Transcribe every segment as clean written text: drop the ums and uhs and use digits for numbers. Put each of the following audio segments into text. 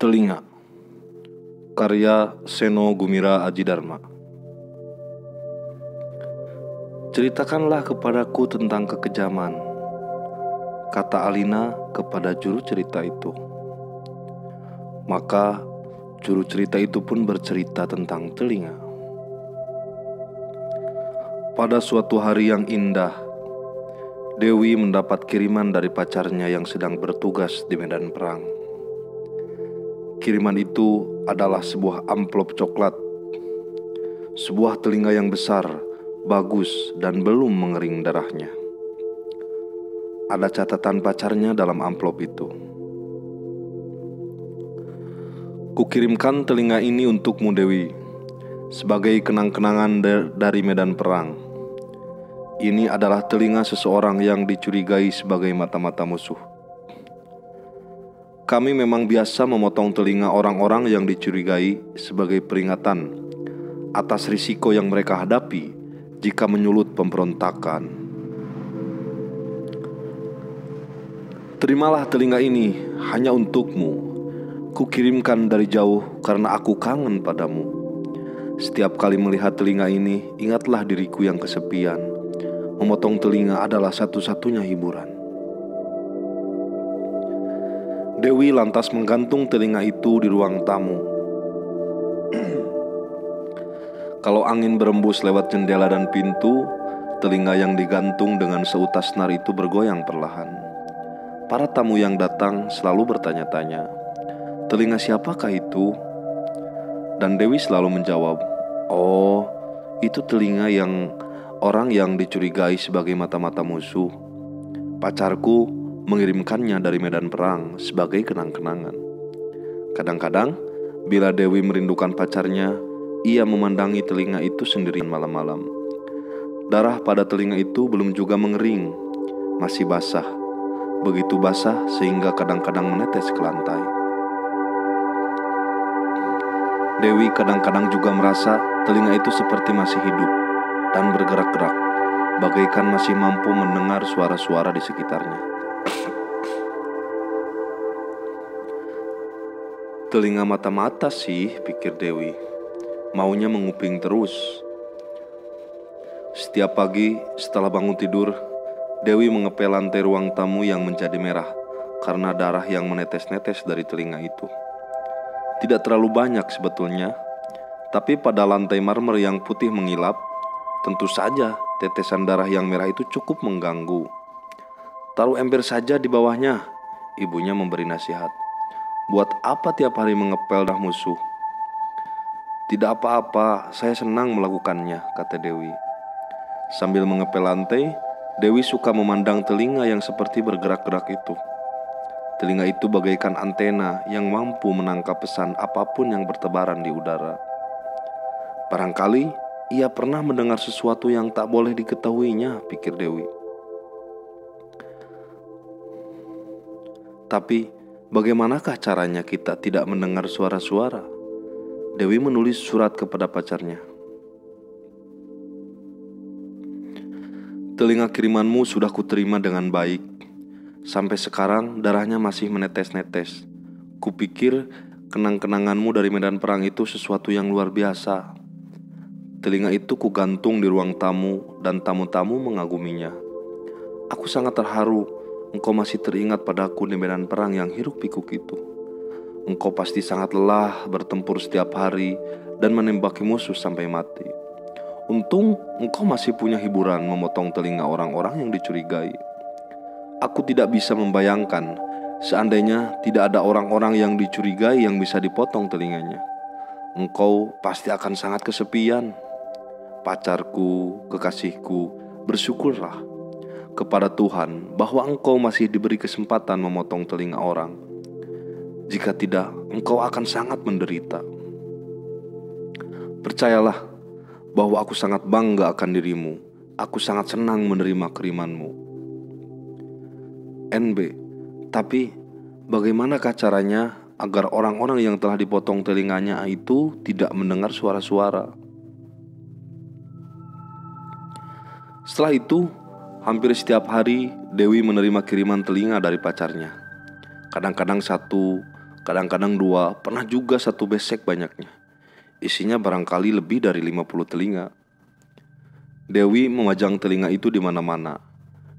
Telinga, karya Seno Gumira Aji-Dharma. Ceritakanlah kepadaku tentang kekejaman, kata Alina kepada juru cerita itu. Maka juru cerita itu pun bercerita tentang telinga. Pada suatu hari yang indah, Dewi mendapat kiriman dari pacarnya yang sedang bertugas di medan perang. Kiriman itu adalah sebuah amplop coklat, sebuah telinga yang besar, bagus, dan belum mengering darahnya. Ada catatan pacarnya dalam amplop itu. Kukirimkan telinga ini untukmu, Dewi, sebagai kenang-kenangan dari medan perang. Ini adalah telinga seseorang yang dicurigai sebagai mata-mata musuh. Kami memang biasa memotong telinga orang-orang yang dicurigai sebagai peringatan atas risiko yang mereka hadapi jika menyulut pemberontakan. Terimalah telinga ini hanya untukmu. Kukirimkan dari jauh karena aku kangen padamu. Setiap kali melihat telinga ini, ingatlah diriku yang kesepian. Memotong telinga adalah satu-satunya hiburan. Dewi lantas menggantung telinga itu di ruang tamu. Kalau angin berembus lewat jendela dan pintu, telinga yang digantung dengan seutas senar itu bergoyang perlahan. Para tamu yang datang selalu bertanya-tanya, "Telinga siapakah itu?" Dan Dewi selalu menjawab, "Oh, itu telinga yang orang yang dicurigai sebagai mata-mata musuh. Pacarku mengirimkannya dari medan perang sebagai kenang-kenangan." Kadang-kadang, bila Dewi merindukan pacarnya, ia memandangi telinga itu sendirian malam-malam. Darah pada telinga itu belum juga mengering, masih basah. Begitu basah sehingga kadang-kadang menetes ke lantai. Dewi kadang-kadang juga merasa telinga itu seperti masih hidup dan bergerak-gerak, bagaikan masih mampu mendengar suara-suara di sekitarnya. Telinga mata-mata sih, pikir Dewi. Maunya menguping terus. Setiap pagi setelah bangun tidur, Dewi mengepel lantai ruang tamu yang menjadi merah karena darah yang menetes-netes dari telinga itu. Tidak terlalu banyak sebetulnya, tapi pada lantai marmer yang putih mengilap, tentu saja tetesan darah yang merah itu cukup mengganggu. "Taruh ember saja di bawahnya," ibunya memberi nasihat. "Buat apa tiap hari mengepel darah musuh?" "Tidak apa-apa, saya senang melakukannya," kata Dewi. Sambil mengepel lantai, Dewi suka memandang telinga yang seperti bergerak-gerak itu. Telinga itu bagaikan antena yang mampu menangkap pesan apapun yang bertebaran di udara. Barangkali ia pernah mendengar sesuatu yang tak boleh diketahuinya, pikir Dewi. Tapi bagaimanakah caranya kita tidak mendengar suara-suara? Dewi menulis surat kepada pacarnya. "Telinga kirimanmu sudah kuterima dengan baik. Sampai sekarang darahnya masih menetes-netes. Kupikir kenang-kenanganmu dari medan perang itu sesuatu yang luar biasa. Telinga itu kugantung di ruang tamu dan tamu-tamu mengaguminya. Aku sangat terharu engkau masih teringat padaku di medan perang yang hiruk-pikuk itu. Engkau pasti sangat lelah bertempur setiap hari dan menembaki musuh sampai mati. Untung engkau masih punya hiburan memotong telinga orang-orang yang dicurigai. Aku tidak bisa membayangkan seandainya tidak ada orang-orang yang dicurigai yang bisa dipotong telinganya. Engkau pasti akan sangat kesepian. Pacarku, kekasihku, bersyukurlah kepada Tuhan bahwa engkau masih diberi kesempatan memotong telinga orang. Jika tidak, engkau akan sangat menderita. Percayalah bahwa aku sangat bangga akan dirimu. Aku sangat senang menerima kirimanmu. NB, tapi bagaimanakah caranya agar orang-orang yang telah dipotong telinganya itu tidak mendengar suara-suara?" Setelah itu, hampir setiap hari Dewi menerima kiriman telinga dari pacarnya. Kadang-kadang satu, Kadang-kadang 2, pernah juga 1 besek banyaknya. Isinya barangkali lebih dari 50 telinga. Dewi memajang telinga itu di mana-mana.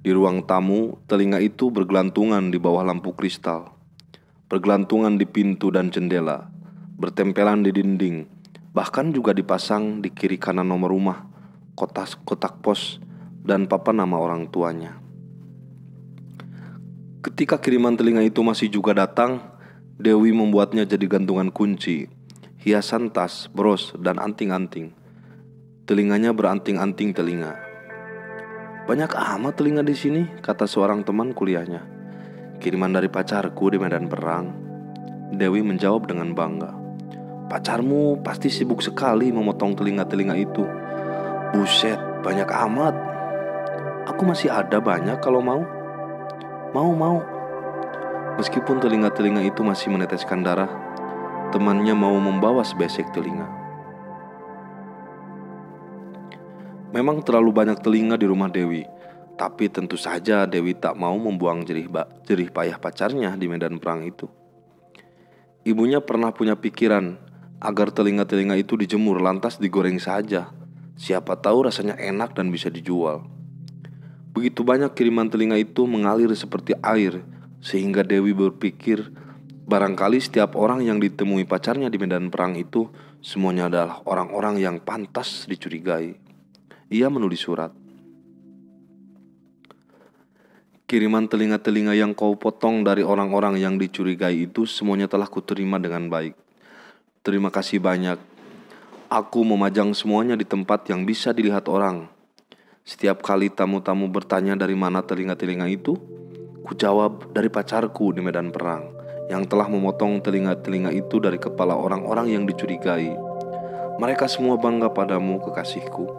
Di ruang tamu, telinga itu bergelantungan di bawah lampu kristal, bergelantungan di pintu dan jendela, bertempelan di dinding, bahkan juga dipasang di kiri kanan nomor rumah, kotak pos, dan papan nama orang tuanya. Ketika kiriman telinga itu masih juga datang, Dewi membuatnya jadi gantungan kunci, hiasan tas, bros, dan anting-anting. Telinganya beranting-anting telinga. "Banyak amat telinga di sini," kata seorang teman kuliahnya. "Kiriman dari pacarku di medan perang." Dewi menjawab dengan bangga. "Pacarmu pasti sibuk sekali memotong telinga-telinga itu." "Buset, banyak amat. Aku masih ada banyak kalau mau." Mau. Meskipun telinga-telinga itu masih meneteskan darah, temannya mau membawa sebesek telinga. Memang terlalu banyak telinga di rumah Dewi, tapi tentu saja Dewi tak mau membuang jerih payah pacarnya di medan perang itu. Ibunya pernah punya pikiran agar telinga-telinga itu dijemur lantas digoreng saja. Siapa tahu rasanya enak dan bisa dijual. Begitu banyak kiriman telinga itu mengalir seperti air, sehingga Dewi berpikir barangkali setiap orang yang ditemui pacarnya di medan perang itu semuanya adalah orang-orang yang pantas dicurigai. Ia menulis surat. "Kiriman telinga-telinga yang kau potong dari orang-orang yang dicurigai itu semuanya telah kuterima dengan baik. Terima kasih banyak. Aku memajang semuanya di tempat yang bisa dilihat orang. Setiap kali tamu-tamu bertanya dari mana telinga-telinga itu, ku jawab dari pacarku di medan perang yang telah memotong telinga-telinga itu dari kepala orang-orang yang dicurigai. Mereka semua bangga padamu, kekasihku.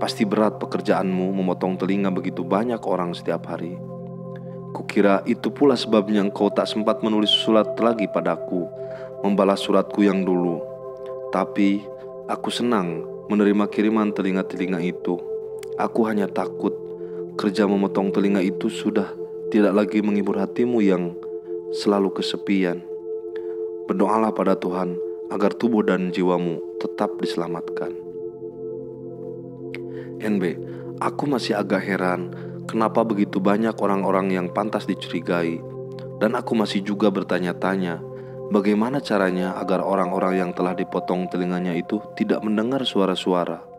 Pasti berat pekerjaanmu memotong telinga begitu banyak orang setiap hari. Kukira itu pula sebabnya engkau tak sempat menulis surat lagi padaku, membalas suratku yang dulu. Tapi aku senang menerima kiriman telinga-telinga itu. Aku hanya takut kerja memotong telinga itu sudah tidak lagi menghibur hatimu yang selalu kesepian. Berdoalah pada Tuhan agar tubuh dan jiwamu tetap diselamatkan." NB, aku masih agak heran kenapa begitu banyak orang-orang yang pantas dicurigai. Dan aku masih juga bertanya-tanya bagaimana caranya agar orang-orang yang telah dipotong telinganya itu tidak mendengar suara-suara.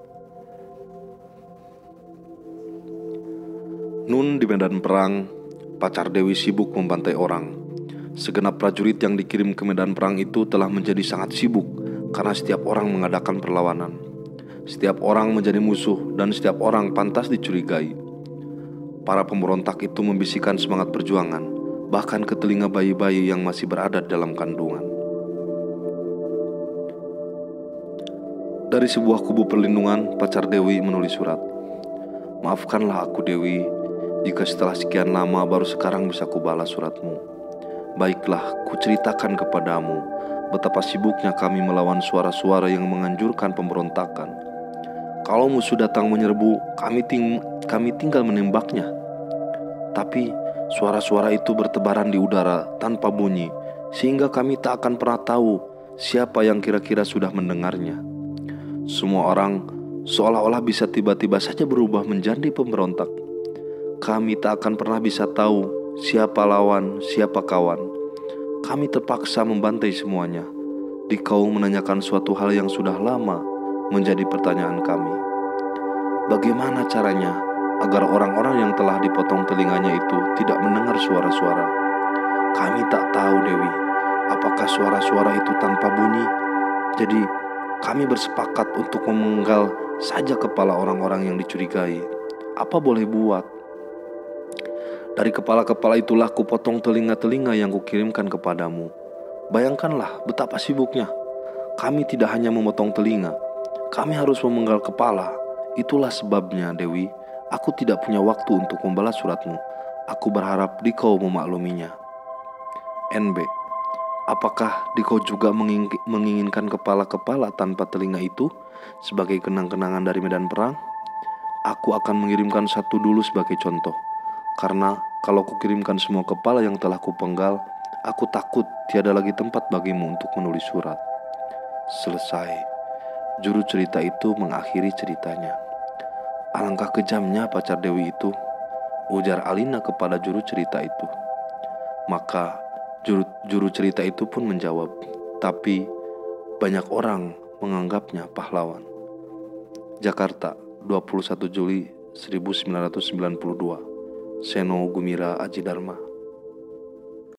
Nun di medan perang, pacar Dewi sibuk membantai orang. Segenap prajurit yang dikirim ke medan perang itu telah menjadi sangat sibuk karena setiap orang mengadakan perlawanan. Setiap orang menjadi musuh dan setiap orang pantas dicurigai. Para pemberontak itu membisikkan semangat perjuangan, bahkan ke telinga bayi-bayi yang masih berada dalam kandungan. Dari sebuah kubu perlindungan, pacar Dewi menulis surat. "Maafkanlah aku Dewi, jika setelah sekian lama baru sekarang bisa kubalas suratmu. Baiklah, kuceritakan kepadamu betapa sibuknya kami melawan suara-suara yang menganjurkan pemberontakan. Kalau musuh datang menyerbu, kami tinggal menembaknya. Tapi suara-suara itu bertebaran di udara tanpa bunyi, sehingga kami tak akan pernah tahu siapa yang kira-kira sudah mendengarnya. Semua orang seolah-olah bisa tiba-tiba saja berubah menjadi pemberontak. Kami tak akan pernah bisa tahu siapa lawan, siapa kawan. Kami terpaksa membantai semuanya. Dikau menanyakan suatu hal yang sudah lama menjadi pertanyaan kami. Bagaimana caranya agar orang-orang yang telah dipotong telinganya itu tidak mendengar suara-suara? Kami tak tahu Dewi, apakah suara-suara itu tanpa bunyi? Jadi kami bersepakat untuk memenggal saja kepala orang-orang yang dicurigai. Apa boleh buat? Dari kepala-kepala itulah kupotong telinga-telinga yang kukirimkan kepadamu. Bayangkanlah betapa sibuknya. Kami tidak hanya memotong telinga, kami harus memenggal kepala. Itulah sebabnya Dewi, aku tidak punya waktu untuk membalas suratmu. Aku berharap dikau memakluminya. NB, apakah dikau juga menginginkan kepala-kepala tanpa telinga itu sebagai kenang-kenangan dari medan perang? Aku akan mengirimkan satu dulu sebagai contoh. Karena kalau kukirimkan semua kepala yang telah kupenggal, Aku takut tiada lagi tempat bagimu untuk menulis surat. Selesai. Juru cerita itu mengakhiri ceritanya. Alangkah kejamnya pacar Dewi itu, ujar Alina kepada juru cerita itu. Maka juru cerita itu pun menjawab, tapi banyak orang menganggapnya pahlawan. Jakarta, 21 Juli 1992. Seno Gumira Aji Dharma.